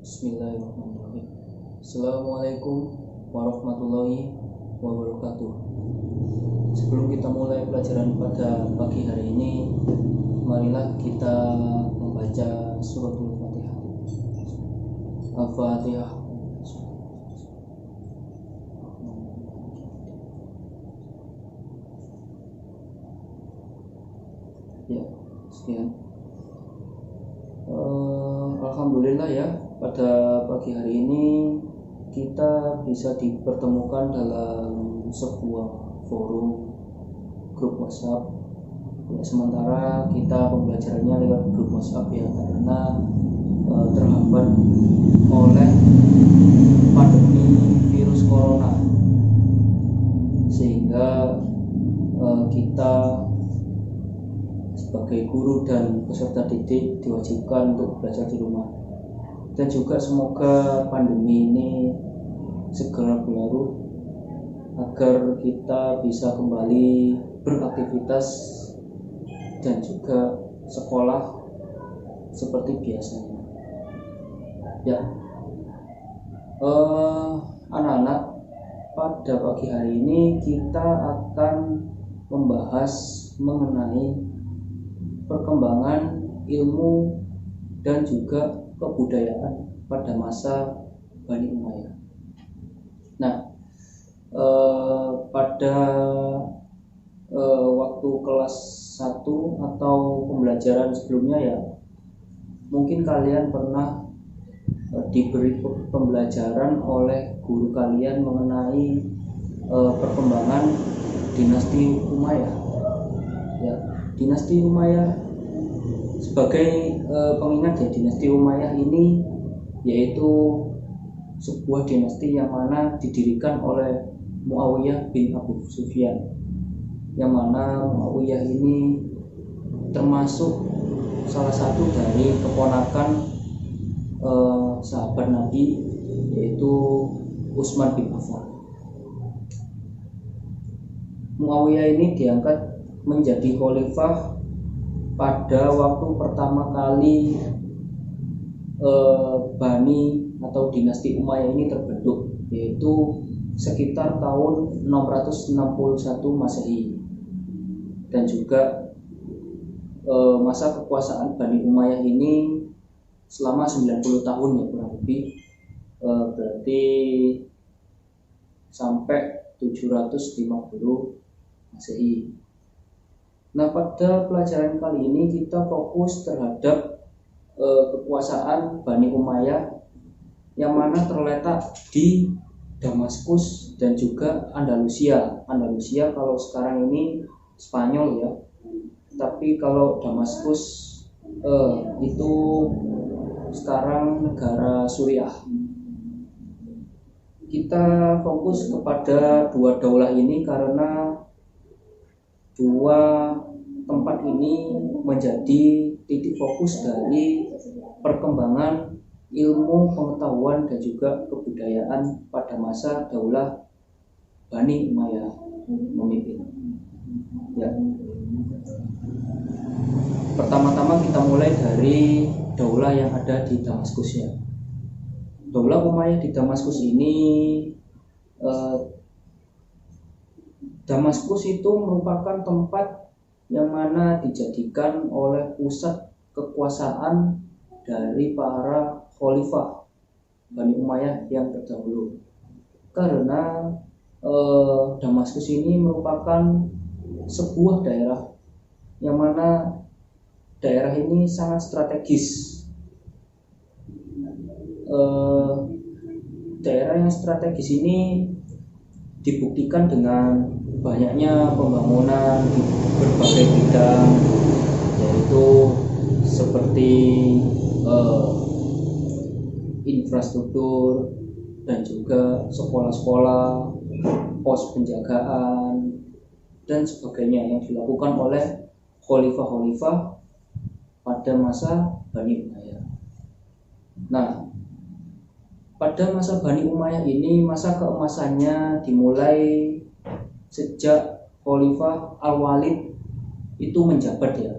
Bismillahirrahmanirrahim. Assalamualaikum warahmatullahi wabarakatuh. Sebelum kita mulai pelajaran pada pagi hari ini, marilah kita membaca suratul Fatihah. Al-Fatihah. Ya, sekian. Alhamdulillah ya, pada pagi hari ini kita bisa dipertemukan dalam sebuah forum grup WhatsApp. Sementara kita pembelajarannya lewat grup WhatsApp ya, karena terhambat oleh pandemi virus corona, sehingga kita sebagai guru dan peserta didik diwajibkan untuk belajar di rumah. Dan juga semoga pandemi ini segera berlalu agar kita bisa kembali beraktivitas dan juga sekolah seperti biasanya. Ya, anak-anak, pada pagi hari ini kita akan membahas mengenai perkembangan ilmu dan juga kebudayaan pada masa Bani Umayyah. Nah, pada waktu kelas 1 atau pembelajaran sebelumnya ya, mungkin kalian pernah diberi pembelajaran oleh guru kalian mengenai perkembangan dinasti Umayyah. Ya, dinasti Umayyah sebagai pengingat ya, dinasti Umayyah ini yaitu sebuah dinasti yang mana didirikan oleh Muawiyah bin Abu Sufyan, yang mana Muawiyah ini termasuk salah satu dari keponakan sahabat Nabi, yaitu Utsman bin Affan. Muawiyah ini diangkat menjadi khalifah pada waktu pertama kali Bani atau dinasti Umayyah ini terbentuk, yaitu sekitar tahun 661 Masehi. Dan juga masa kekuasaan Bani Umayyah ini selama 90 tahun ya, kurang lebih, berarti sampai 750 Masehi. Nah, pada pelajaran kali ini kita fokus terhadap kekuasaan Bani Umayyah yang mana terletak di Damaskus dan juga Andalusia. Andalusia kalau sekarang ini Spanyol ya, tapi kalau Damaskus itu sekarang negara Suriah. Kita fokus kepada dua daulah ini karena dua tempat ini menjadi titik fokus dari perkembangan ilmu pengetahuan dan juga kebudayaan pada masa daulah Bani Umayyah memimpin. Ya. Pertama-tama kita mulai dari daulah yang ada di Damaskus ya. Daulah Umayyah di Damaskus ini, Damaskus itu merupakan tempat yang mana dijadikan oleh pusat kekuasaan dari para khalifah Bani Umayyah yang terdahulu. Karena Damaskus ini merupakan sebuah daerah yang mana daerah ini sangat strategis. Daerah yang strategis ini dibuktikan dengan banyaknya pembangunan di berbagai bidang, yaitu seperti infrastruktur dan juga sekolah-sekolah, pos penjagaan dan sebagainya yang dilakukan oleh khalifah-khalifah pada masa Bani Umayyah. Nah, pada masa Bani Umayyah ini, masa keemasannya dimulai sejak Khalifah Al-Walid itu menjabat ya.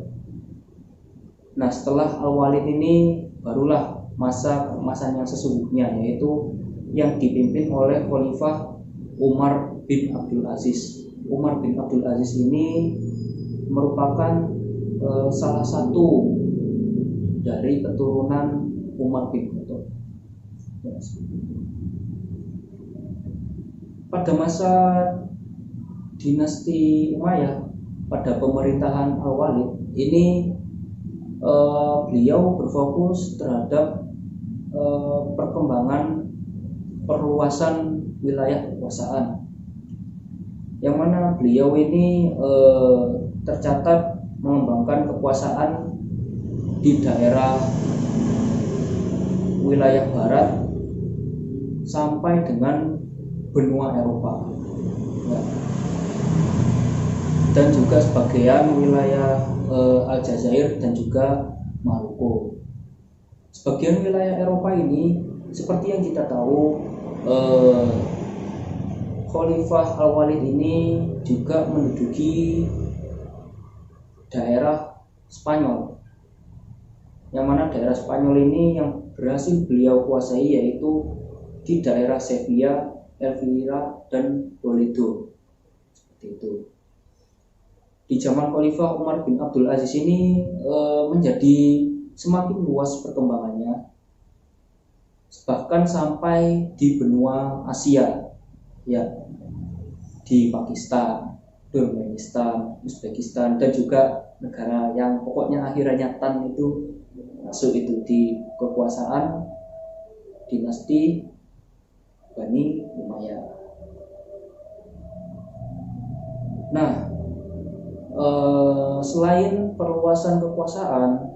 Nah, setelah Al-Walid ini barulah masa keemasan yang sesungguhnya, yaitu yang dipimpin oleh Khalifah Umar bin Abdul Aziz. Umar bin Abdul Aziz ini merupakan salah satu dari keturunan Umar bin Khattab. Pada masa dinasti Umayyah, pada pemerintahan Al-Walid ini, beliau berfokus terhadap perkembangan perluasan wilayah kekuasaan, yang mana beliau ini tercatat mengembangkan kekuasaan di daerah wilayah barat sampai dengan benua Eropa, ya. Dan juga sebagian wilayah Aljazair dan juga Maroko. Sebagian wilayah Eropa ini, seperti yang kita tahu, Khalifah Al-Walid ini juga menduduki daerah Spanyol, yang mana daerah Spanyol ini yang berhasil beliau kuasai yaitu di daerah Sevilla, Elvira, dan Toledo. Seperti itu. Di zaman Khalifah Umar bin Abdul Aziz ini menjadi semakin luas perkembangannya, bahkan sampai di benua Asia, ya, di Pakistan, Turkmenistan, Uzbekistan, dan juga negara yang pokoknya akhirannya Tan itu masuk itu di kekuasaan dinasti Bani Umayyah. Nah, selain perluasan kekuasaan,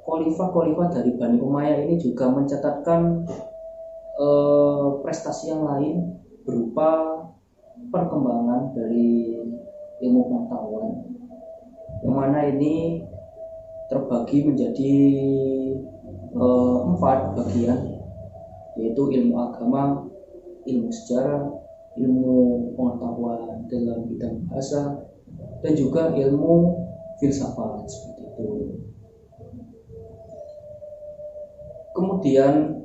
khalifah-khalifah dari Bani Umayyah ini juga mencatatkan prestasi yang lain berupa perkembangan dari ilmu pengetahuan, yang mana ini terbagi menjadi 4 bagian, yaitu ilmu agama, ilmu sejarah, ilmu pengetahuan dalam bidang bahasa, dan juga ilmu filsafat, seperti itu. Kemudian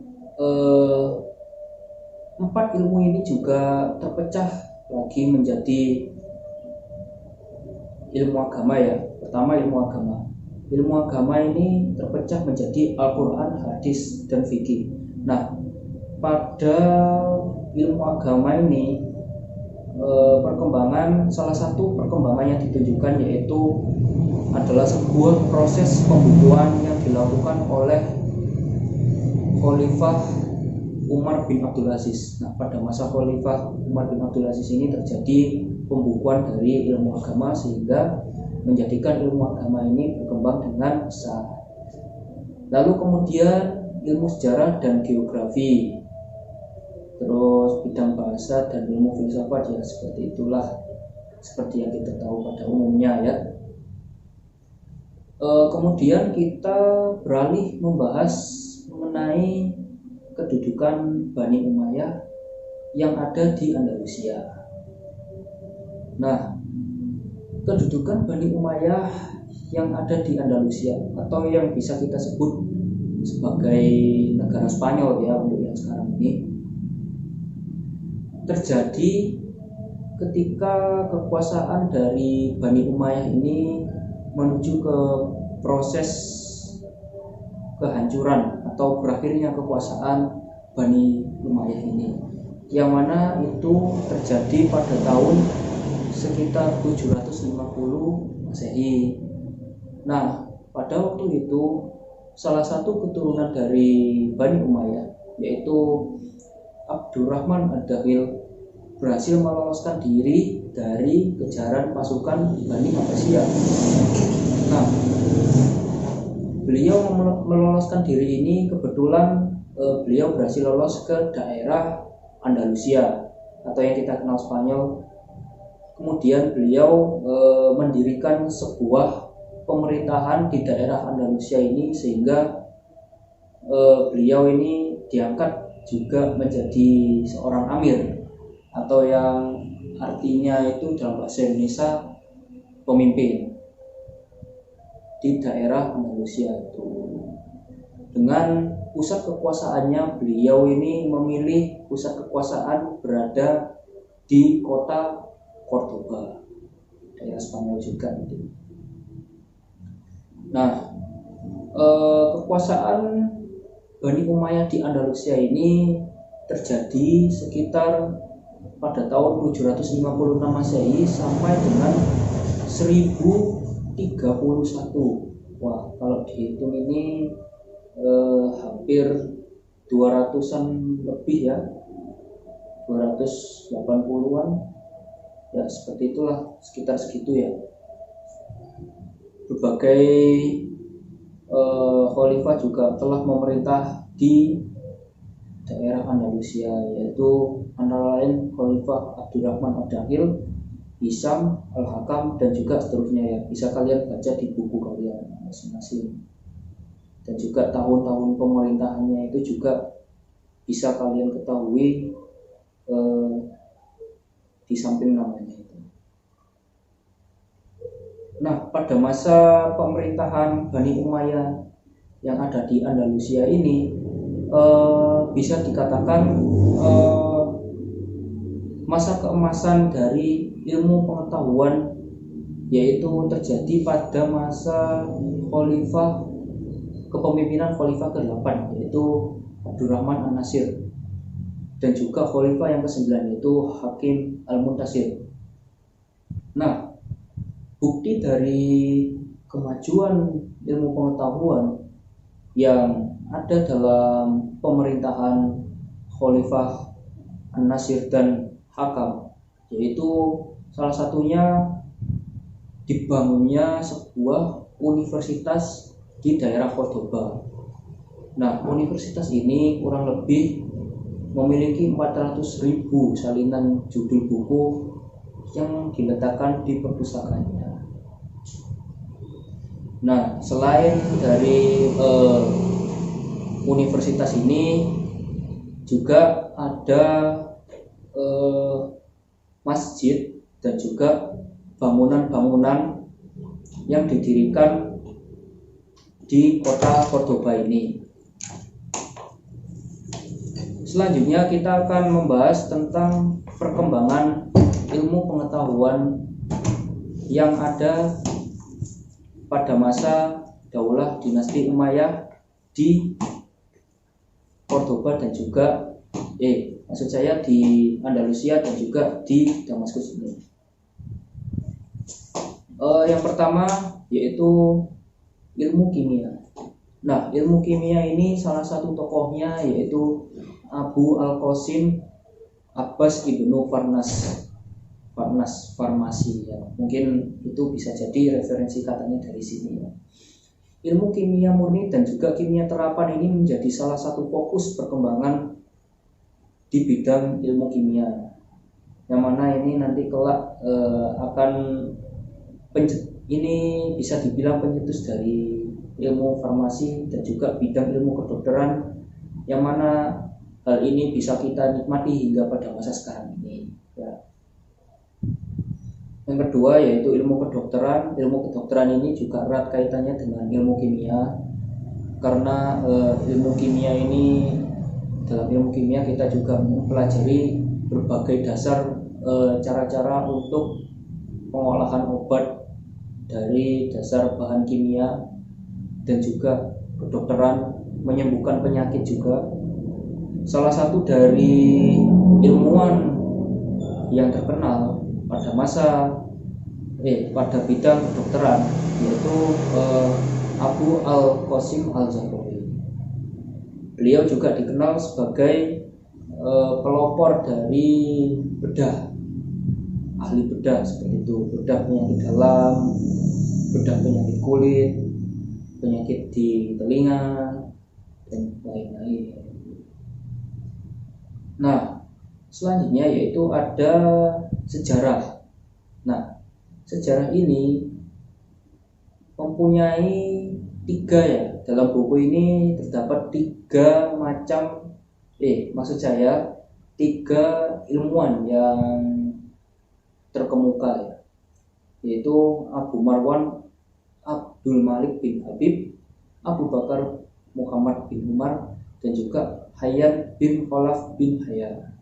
4 ilmu ini juga terpecah lagi menjadi ilmu agama, ya. Pertama, ilmu agama. Ilmu agama ini terpecah menjadi Al-Quran, hadis, dan fikih. Nah, pada ilmu agama ini salah satu perkembangan yang ditunjukkan yaitu adalah sebuah proses pembukuan yang dilakukan oleh Khalifah Umar bin Abdul Aziz. Nah, pada masa Khalifah Umar bin Abdul Aziz ini terjadi pembukuan dari ilmu agama, sehingga menjadikan ilmu agama ini berkembang dengan besar. Lalu kemudian ilmu sejarah dan geografi, terus bidang bahasa dan ilmu filsafat, ya seperti itulah, seperti yang kita tahu pada umumnya, ya. Kemudian kita beralih membahas mengenai kedudukan Bani Umayyah yang ada di Andalusia. Nah, kedudukan Bani Umayyah yang ada di Andalusia, atau yang bisa kita sebut sebagai negara Spanyol, ya, untuk yang sekarang ini, terjadi ketika kekuasaan dari Bani Umayyah ini menuju ke proses kehancuran atau berakhirnya kekuasaan Bani Umayyah ini, yang mana itu terjadi pada tahun sekitar 750 Masehi. Nah, pada waktu itu salah satu keturunan dari Bani Umayyah, yaitu Abdurrahman Ad-Dakhil, berhasil meloloskan diri dari kejaran pasukan Bani Abbasiyah. Nah, beliau meloloskan diri ini kebetulan beliau berhasil lolos ke daerah Andalusia atau yang kita kenal Spanyol. Kemudian beliau mendirikan sebuah pemerintahan di daerah Andalusia ini, sehingga beliau ini diangkat juga menjadi seorang amir, atau yang artinya itu dalam bahasa Indonesia pemimpin di daerah Andalusia itu. dengan pusat kekuasaannya. Beliau ini memilih pusat kekuasaan berada di kota Cordoba, daerah Spanyol juga itu. Nah, kekuasaan Bani Umayyah di Andalusia ini terjadi sekitar pada tahun 756 Masehi sampai dengan 1031. Wah, kalau dihitung ini hampir 200-an lebih ya, 280-an ya, seperti itulah, sekitar segitu ya. Berbagai khalifah juga telah memerintah di daerah Andalusia, yaitu antara lain Khalifah Abdurrahman Ad-Dakhil, Hisam, Al-Hakam, dan juga seterusnya ya. Bisa kalian baca di buku kalian masing-masing. Dan juga tahun-tahun pemerintahannya itu juga bisa kalian ketahui di samping namanya itu. Nah, pada masa pemerintahan Bani Umayyah yang ada di Andalusia ini bisa dikatakan masa keemasan dari ilmu pengetahuan, yaitu terjadi pada masa kepemimpinan Khalifah ke-8, yaitu Abdurrahman An-Nasir, dan juga Khalifah yang ke-9 yaitu Hakim Al-Muntasir. Nah, bukti dari kemajuan ilmu pengetahuan yang ada dalam pemerintahan Khalifah An-Nasir dan Hakam, yaitu salah satunya dibangunnya sebuah universitas di daerah Cordoba. Nah, universitas ini kurang lebih memiliki 400.000 salinan judul buku yang diletakkan di perpustakaannya. Nah, selain dari universitas ini juga ada masjid dan juga bangunan-bangunan yang didirikan di kota Cordoba ini. Selanjutnya kita akan membahas tentang perkembangan ilmu pengetahuan yang ada pada masa Daulah Dinasti Umayyah di Cordoba dan juga maksud saya di Andalusia dan juga di Damaskus ini. Yang pertama yaitu ilmu kimia. Nah, ilmu kimia ini salah satu tokohnya yaitu Abu Al-Qasim Abbas Ibnu Farnas Farmasi ya. Mungkin itu bisa jadi referensi katanya dari sini ya. Ilmu kimia murni dan juga kimia terapan ini menjadi salah satu fokus perkembangan di bidang ilmu kimia, yang mana ini nanti kelak akan ini bisa dibilang pencetus dari ilmu farmasi dan juga bidang ilmu kedokteran, yang mana hal ini bisa kita nikmati hingga pada masa sekarang ini ya. Yang kedua yaitu ilmu kedokteran. Ilmu kedokteran ini juga erat kaitannya dengan ilmu kimia, karena dalam ilmu kimia kita juga mempelajari berbagai dasar cara-cara untuk pengolahan obat dari dasar bahan kimia, dan juga kedokteran menyembuhkan penyakit juga. Salah satu dari ilmuwan yang terkenal pada bidang kedokteran yaitu Abu Al-Qasim Al-Jabari. Beliau juga dikenal sebagai pelopor dari bedah, ahli bedah seperti itu, bedah penyakit dalam, bedah penyakit kulit, penyakit di telinga, dan lain-lain. Nah, selanjutnya yaitu ada sejarah. Nah, sejarah ini mempunyai 3 ya. Dalam buku ini terdapat 3 macam maksud saya 3 ilmuwan yang terkemuka ya, yaitu Abu Marwan Abdul Malik bin Habib, Abu Bakar Muhammad bin Umar, dan juga Hayyan bin Khalaf bin Hayyan.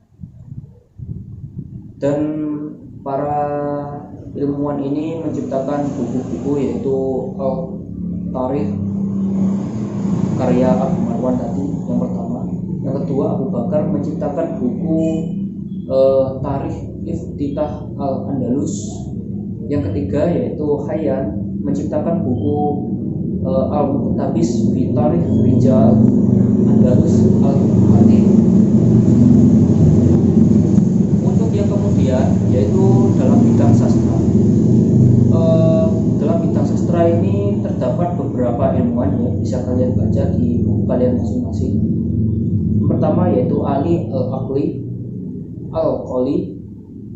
Dan para ilmuwan ini menciptakan buku-buku yaitu Al-Tarikh karya Abu Marwan tadi yang pertama. Yang kedua, Abu Bakar menciptakan buku Tarikh Iftitah Al-Andalus. Yang ketiga yaitu Hayyan menciptakan buku Al-Muqtabis fi Tarikh Rijal Andalus Al-Fatih. Untuk yang kemudian yaitu dalam bidang sastra. Dalam bidang sastra ini terdapat beberapa ilmuwan ya, bisa kalian baca di buku kalian masing-masing. Pertama yaitu Ali Al-Aqli Al-Qoli,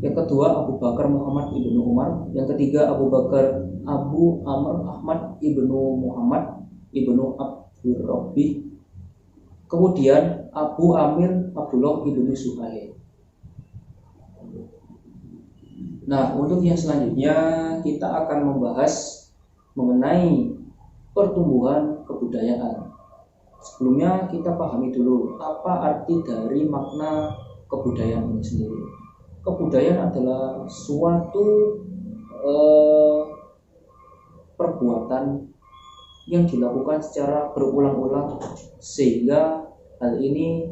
yang kedua Abu Bakar Muhammad ibnu Umar, yang ketiga Abu Bakar Abu Amr Ahmad ibnu Muhammad ibnu Abdul Rabbi, kemudian Abu Amir Abdullah ibnu Suhail. Nah, untuk yang selanjutnya kita akan membahas mengenai pertumbuhan kebudayaan. Sebelumnya kita pahami dulu apa arti dari makna kebudayaan ini sendiri. Kebudayaan adalah suatu perbuatan yang dilakukan secara berulang-ulang sehingga hal ini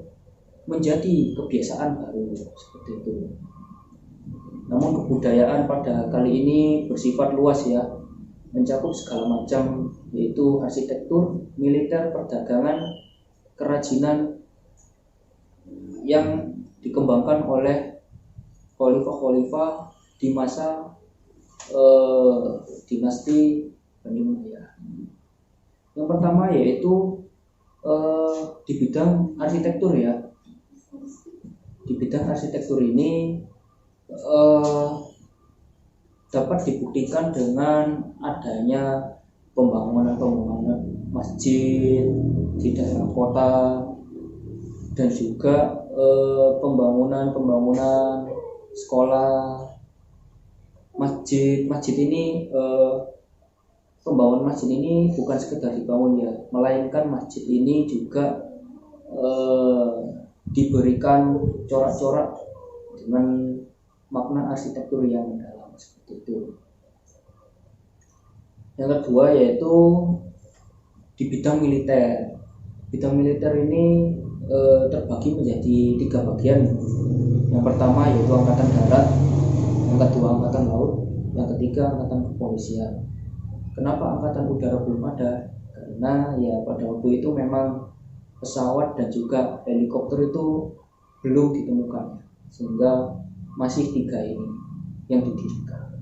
menjadi kebiasaan baru, seperti itu. Namun kebudayaan pada kali ini bersifat luas ya, mencakup segala macam, yaitu arsitektur, militer, perdagangan, kerajinan yang dikembangkan oleh khalifah-khalifah di masa dinasti Bani Umayyah. Yang pertama yaitu di bidang arsitektur ya. Di bidang arsitektur ini dapat dibuktikan dengan adanya pembangunan masjid di daerah kota, dan juga pembangunan sekolah, masjid ini pembangunan masjid ini bukan sekedar dibangun ya, melainkan masjid ini juga diberikan corak-corak dengan makna arsitektur yang mendalam, seperti itu. Yang kedua yaitu di bidang militer. Bidang militer ini terbagi menjadi 3 bagian. Yang pertama yaitu angkatan darat, yang kedua angkatan laut, yang ketiga angkatan kepolisian. Kenapa angkatan udara belum ada? Karena ya pada waktu itu memang pesawat dan juga helikopter itu belum ditemukan, sehingga masih 3 ini yang didirikan.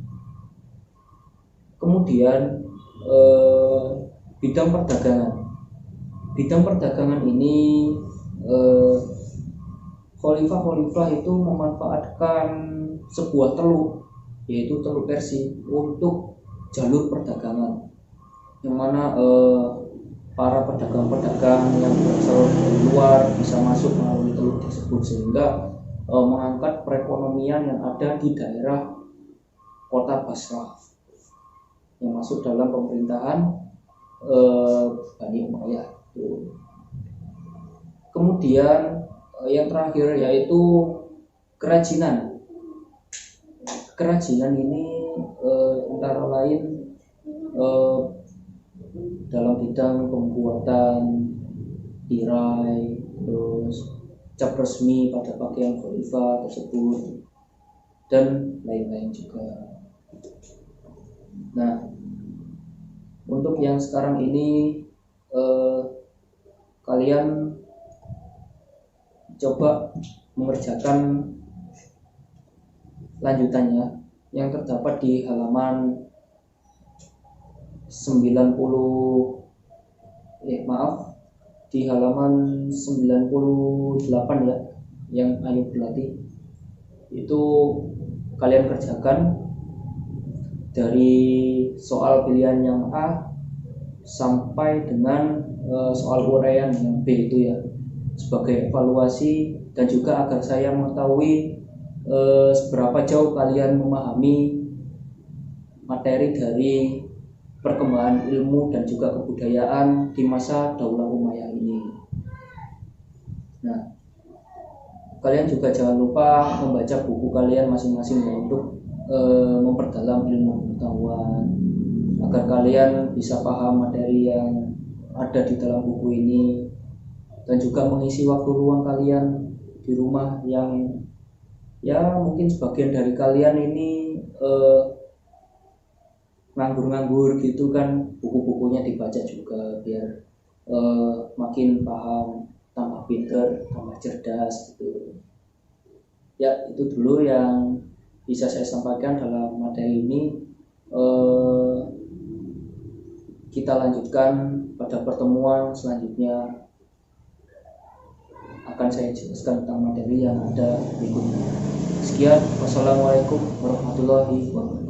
Kemudian bidang perdagangan. Bidang perdagangan ini khalifah-khalifah itu memanfaatkan sebuah teluk, yaitu Teluk Persi, untuk jalur perdagangan, yang mana para pedagang-pedagang yang berasal dari luar bisa masuk melalui teluk tersebut, sehingga mengangkat perekonomian yang ada di daerah kota Basrah yang masuk dalam pemerintahan Bani Umayyah. Kemudian yang terakhir yaitu kerajinan. Kerajinan ini antara lain dalam bidang pembuatan tirai, terus cap resmi pada pakaian khalifah tersebut, dan lain-lain juga. Nah, untuk yang sekarang ini kalian coba mengerjakan lanjutannya yang terdapat di halaman 98 ya, yang ayo berlatih itu kalian kerjakan dari soal pilihan yang A sampai dengan soal uraian yang B itu ya, sebagai evaluasi dan juga agar saya mengetahui seberapa jauh kalian memahami materi dari perkembangan ilmu dan juga kebudayaan di masa Daulah Umayyah ini. Nah, kalian juga jangan lupa membaca buku kalian masing-masing ya, untuk memperdalam ilmu pengetahuan agar kalian bisa paham materi yang ada di dalam buku ini, dan juga mengisi waktu luang kalian di rumah yang ya mungkin sebagian dari kalian ini nganggur-nganggur gitu kan, buku-bukunya dibaca juga biar makin paham, tambah pinter, tambah cerdas gitu. Ya, itu dulu yang bisa saya sampaikan dalam materi ini. Kita lanjutkan pada pertemuan selanjutnya, akan saya jelaskan tentang materi yang ada berikutnya. Sekian, wassalamualaikum warahmatullahi wabarakatuh.